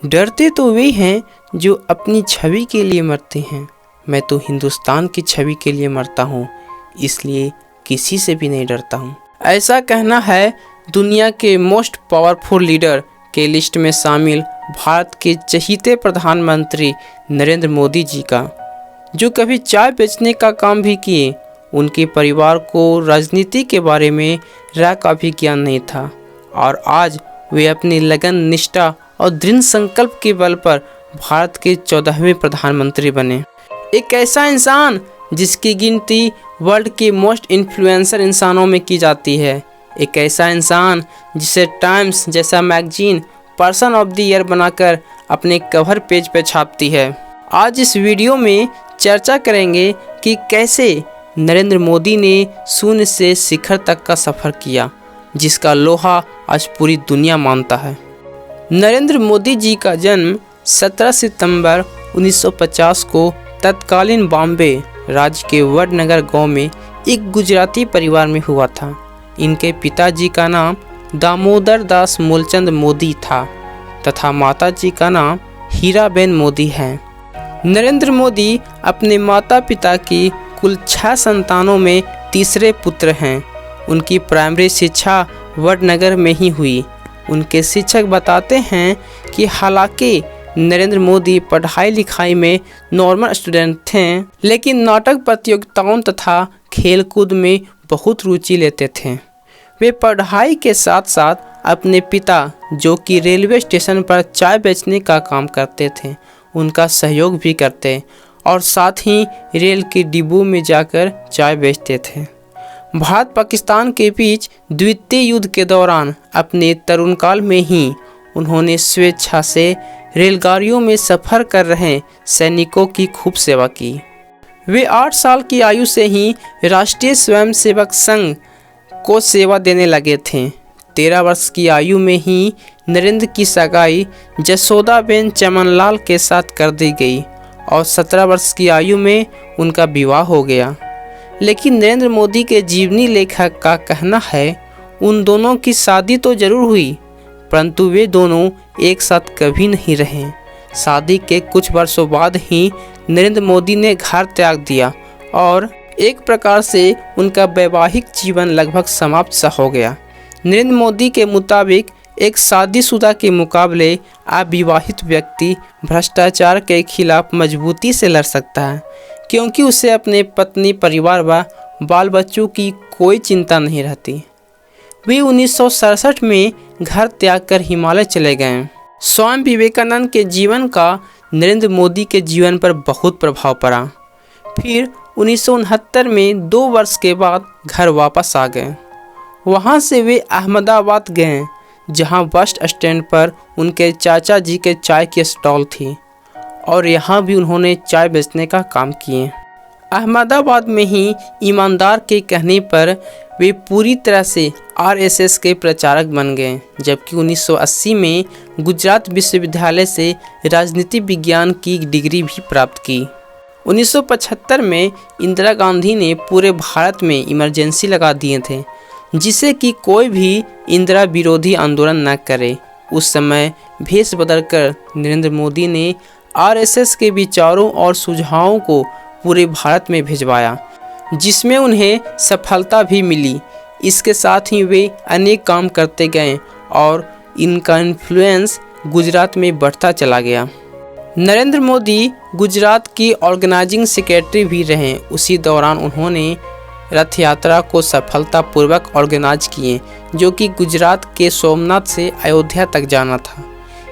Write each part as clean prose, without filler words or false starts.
डरते तो वे हैं जो अपनी छवि के लिए मरते हैं। मैं तो हिंदुस्तान की छवि के लिए मरता हूँ, इसलिए किसी से भी नहीं डरता हूँ। ऐसा कहना है दुनिया के मोस्ट पावरफुल लीडर के लिस्ट में शामिल भारत के चहीते प्रधानमंत्री नरेंद्र मोदी जी का, जो कभी चाय बेचने का काम भी किए। उनके परिवार को राजनीति के बारे में राय का भी ज्ञान नहीं था और आज वे अपनी लगन, निष्ठा और दृढ़ संकल्प के बल पर भारत के 14वें प्रधानमंत्री बने। एक ऐसा इंसान जिसकी गिनती वर्ल्ड के मोस्ट इन्फ्लुएंसर इंसानों में की जाती है। एक ऐसा इंसान जिसे टाइम्स जैसा magazine person of the year बनाकर अपने कवर पेज पर छापती है। आज इस वीडियो में चर्चा करेंगे कि कैसे नरेंद्र मोदी ने शून्य से शिखर तक का सफ़र किया, जिसका लोहा आज पूरी दुनिया मानता है। नरेंद्र मोदी जी का जन्म 17 सितंबर 1950 को तत्कालीन बॉम्बे राज्य के वडनगर गांव में एक गुजराती परिवार में हुआ था। इनके पिताजी का नाम दामोदर दास मूलचंद मोदी था तथा माताजी का नाम हीराबेन मोदी है। नरेंद्र मोदी अपने माता पिता की कुल 6 संतानों में तीसरे पुत्र हैं। उनकी प्राइमरी शिक्षा वडनगर में ही हुई। उनके शिक्षक बताते हैं कि हालांकि नरेंद्र मोदी पढ़ाई लिखाई में नॉर्मल स्टूडेंट थे, लेकिन नाटक प्रतियोगिताओं तथा खेलकूद में बहुत रुचि लेते थे। वे पढ़ाई के साथ साथ अपने पिता, जो कि रेलवे स्टेशन पर चाय बेचने का काम करते थे, उनका सहयोग भी करते और साथ ही रेल के डिब्बों में जाकर चाय बेचते थे। भारत पाकिस्तान के बीच द्वितीय युद्ध के दौरान अपने तरुण काल में ही उन्होंने स्वेच्छा से रेलगाड़ियों में सफ़र कर रहे सैनिकों की खूब सेवा की। वे 8 साल की आयु से ही राष्ट्रीय स्वयंसेवक संघ को सेवा देने लगे थे। 13 वर्ष की आयु में ही नरेंद्र की सगाई जसोदाबेन चमनलाल के साथ कर दी गई और 17 वर्ष की आयु में उनका विवाह हो गया। लेकिन नरेंद्र मोदी के जीवनी लेखक का कहना है उन दोनों की शादी तो जरूर हुई, परंतु वे दोनों एक साथ कभी नहीं रहे। शादी के कुछ वर्षों बाद ही नरेंद्र मोदी ने घर त्याग दिया और एक प्रकार से उनका वैवाहिक जीवन लगभग समाप्त सा हो गया। नरेंद्र मोदी के मुताबिक एक शादीशुदा के मुकाबले अविवाहित व्यक्ति भ्रष्टाचार के खिलाफ मजबूती से लड़ सकता है, क्योंकि उसे अपने पत्नी, परिवार व बाल बच्चों की कोई चिंता नहीं रहती। वे 1967 में घर त्याग कर हिमालय चले गए। स्वामी विवेकानंद के जीवन का नरेंद्र मोदी के जीवन पर बहुत प्रभाव पड़ा। फिर 1969 में 2 वर्ष के बाद घर वापस आ गए। वहाँ से वे अहमदाबाद गए, जहाँ बस स्टैंड पर उनके चाचा जी के चाय की स्टॉल थी और यहाँ भी उन्होंने चाय बेचने का काम किए। अहमदाबाद में ही ईमानदार के कहने पर वे पूरी तरह से आरएसएस के प्रचारक बन गए, जबकि 1980 में गुजरात विश्वविद्यालय से राजनीति विज्ञान की डिग्री भी प्राप्त की। 1975 में इंदिरा गांधी ने पूरे भारत में इमरजेंसी लगा दिए थे, जिससे कि कोई भी इंदिरा विरोधी आंदोलन न करे। उस समय भेष बदलकर नरेंद्र मोदी ने आरएसएस के विचारों और सुझावों को पूरे भारत में भिजवाया, जिसमें उन्हें सफलता भी मिली। इसके साथ ही वे अनेक काम करते गए और इनका इन्फ्लुएंस गुजरात में बढ़ता चला गया। नरेंद्र मोदी गुजरात की ऑर्गेनाइजिंग सेक्रेटरी भी रहे। उसी दौरान उन्होंने रथ यात्रा को सफलतापूर्वक ऑर्गेनाइज किए, जो कि गुजरात के सोमनाथ से अयोध्या तक जाना था।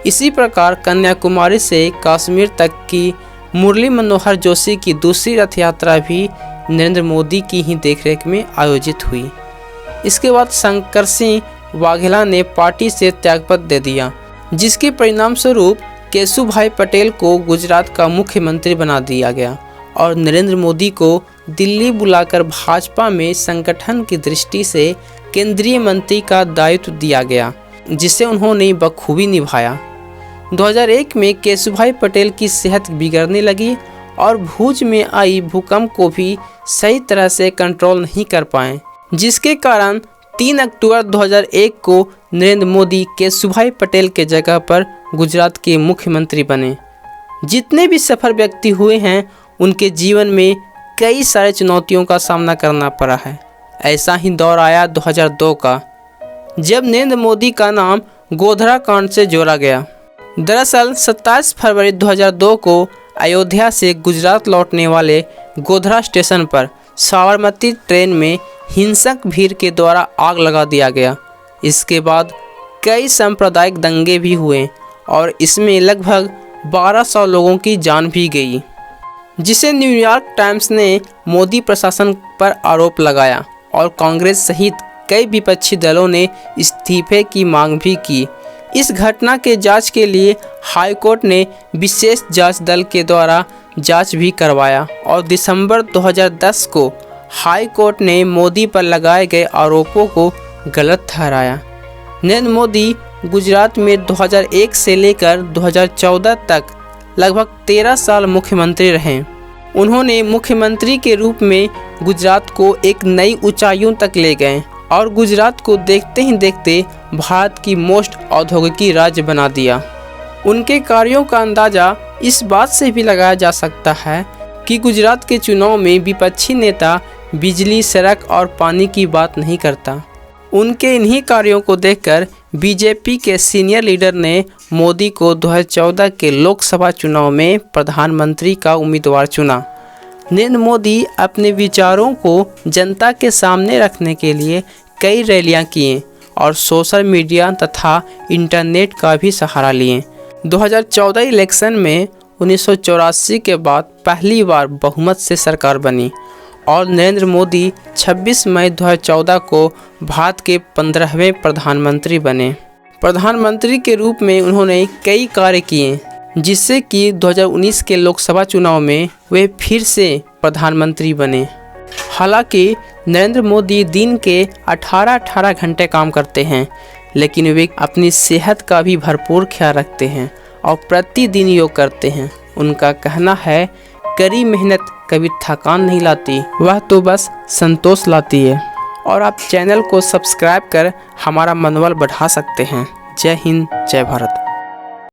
इसी प्रकार कन्याकुमारी से कश्मीर तक की मुरली मनोहर जोशी की दूसरी रथ यात्रा भी नरेंद्र मोदी की ही देखरेख में आयोजित हुई। इसके बाद शंकर सिंह वाघेला ने पार्टी से त्यागपत्र दे दिया, जिसके परिणाम स्वरूप केशुभाई पटेल को गुजरात का मुख्यमंत्री बना दिया गया और नरेंद्र मोदी को दिल्ली बुलाकर भाजपा में संगठन की दृष्टि से केंद्रीय मंत्री का दायित्व दिया गया, जिसे उन्होंने बखूबी निभाया। 2001 में केशुभाई पटेल की सेहत बिगड़ने लगी और भुज में आई भूकंप को भी सही तरह से कंट्रोल नहीं कर पाए, जिसके कारण 3 अक्टूबर 2001 को नरेंद्र मोदी केशुभाई पटेल के जगह पर गुजरात के मुख्यमंत्री बने। जितने भी सफल व्यक्ति हुए हैं उनके जीवन में कई सारे चुनौतियों का सामना करना पड़ा है। ऐसा ही दौर आया 2002 का, जब नरेंद्र मोदी का नाम गोधरा कांड से जोड़ा गया। दरअसल 27 फरवरी 2002 को अयोध्या से गुजरात लौटने वाले गोधरा स्टेशन पर साबरमती ट्रेन में हिंसक भीड़ के द्वारा आग लगा दिया गया। इसके बाद कई सांप्रदायिक दंगे भी हुए और इसमें लगभग 1200 लोगों की जान भी गई, जिसे न्यूयॉर्क टाइम्स ने मोदी प्रशासन पर आरोप लगाया और कांग्रेस सहित कई विपक्षी दलों ने इस्तीफे की मांग भी की। इस घटना के जांच के लिए हाई कोर्ट ने विशेष जांच दल के द्वारा जांच भी करवाया और दिसंबर 2010 को हाई कोर्ट ने मोदी पर लगाए गए आरोपों को गलत ठहराया। नरेंद्र मोदी गुजरात में 2001 से लेकर 2014 तक लगभग 13 साल मुख्यमंत्री रहे। उन्होंने मुख्यमंत्री के रूप में गुजरात को एक नई ऊंचाइयों तक ले गए और गुजरात को देखते ही देखते भारत की मोस्ट औद्योगिकी राज्य बना दिया। उनके कार्यों का अंदाज़ा इस बात से भी लगाया जा सकता है कि गुजरात के चुनाव में विपक्षी नेता बिजली, सड़क और पानी की बात नहीं करता। उनके इन्हीं कार्यों को देखकर बीजेपी के सीनियर लीडर ने मोदी को 2014 के लोकसभा चुनाव में प्रधानमंत्री का उम्मीदवार चुना। नरेंद्र मोदी अपने विचारों को जनता के सामने रखने के लिए कई रैलियां किए और सोशल मीडिया तथा इंटरनेट का भी सहारा लिए। 2014 इलेक्शन में 1984 के बाद पहली बार बहुमत से सरकार बनी और नरेंद्र मोदी 26 मई 2014 को भारत के 15वें प्रधानमंत्री बने। प्रधानमंत्री के रूप में उन्होंने कई कार्य किए, जिससे कि 2019 के लोकसभा चुनाव में वे फिर से प्रधानमंत्री बने। हालांकि नरेंद्र मोदी दिन के 18-18 घंटे काम करते हैं, लेकिन वे अपनी सेहत का भी भरपूर ख्याल रखते हैं और प्रतिदिन योग करते हैं। उनका कहना है, कड़ी मेहनत कभी थकान नहीं लाती, वह तो बस संतोष लाती है। और आप चैनल को सब्सक्राइब कर हमारा मनोबल बढ़ा सकते हैं। जय हिंद, जय भारत।